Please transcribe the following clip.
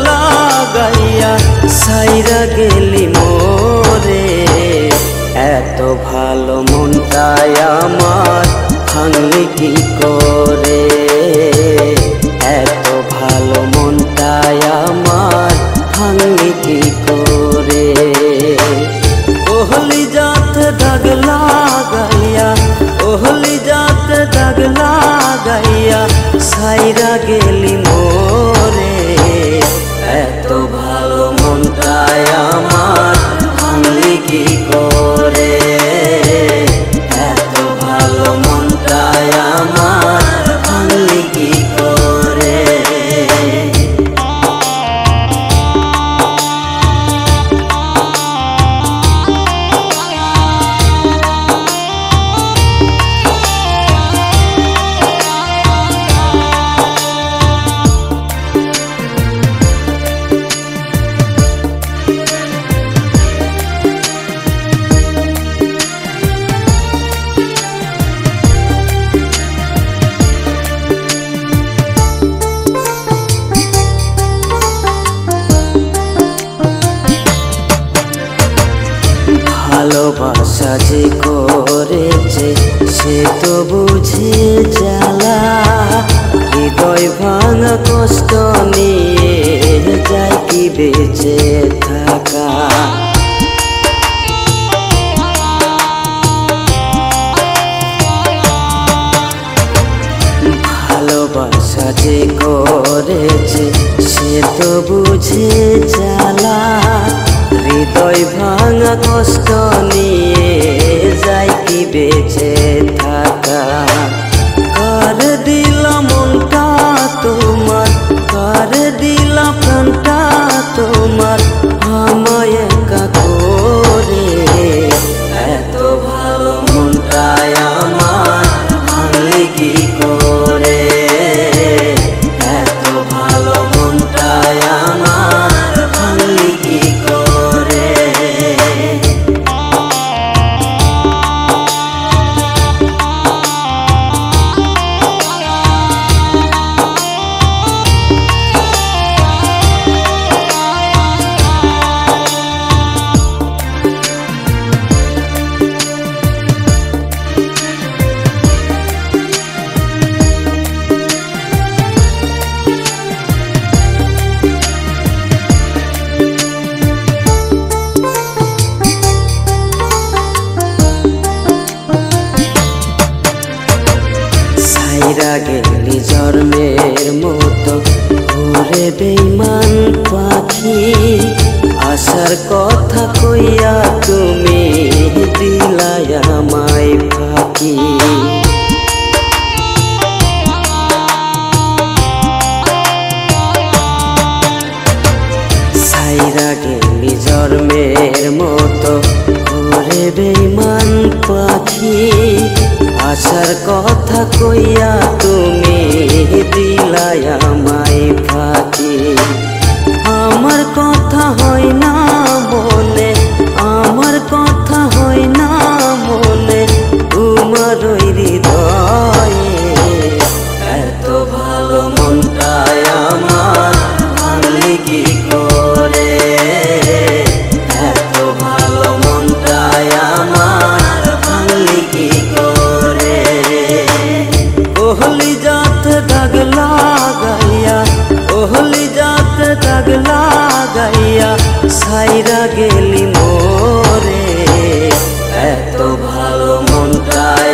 লাগাইয়া সাইরা গেলি মোরে। এত ভালো মনটাই আমার ভাঙলি কি করে, এত ভালো মনটাই আমার ভাঙলি কি করে। ওহলি যাত দাগ লাগাইয়া, ওহলি যাত দাগ লাগাইয়া সাইরা গেলি মোরে। এত ভালো মনটাই আমার ভাঙলি কি করে, এত ভালো মনটাই আমার ভাঙলি কি করে। ভালোবাসা যে করেছে সে তো বুঝে জ্বালা, হৃদয় ভাঙা কষ্ট নিয়ে যায় কি বেঁচে থাকা। ভালোবাসা যে করেছে সে তো বুঝে জ্বালা, হৃদয় ভাঙা কষ্ট নিয়ে যাই কি বেঁচে থাকা। কার দিলাম মনটা তোমার, কার দিলাম প্রাণটা তোমার আমায় একা করে। এত ভালো মনটাই আমার ভাঙলি কি করে, এত ভালো মনটাই আমার ভাঙলি কি করে। সাইরা গেলি জন্মের মতো ঘুরে বেইমান পাখি, আসার কথা কইয়া তুমি দিলাই আমায় ফাঁকি। সাইরা গেলি জন্মের মতো ঘুরে বেইমান পাখি, আসার কথা কইয়া তুমি দিলাই আমায় ফাঁকি। আমার কথা হয় না মনে, আমার কথা হয় না মনে তোমার ওই হৃদয়ে। এত ভালো মনটাই আমার ভাঙলি কি করে, এত ভালো মনটাই আমার ভাঙলি কি করে। ওহলি যাত দাগ লাগাইয়া, ওহলি যাত দাগ লাগাইয়া সাইরা গেলি মোরে। এত ভালো মনটাই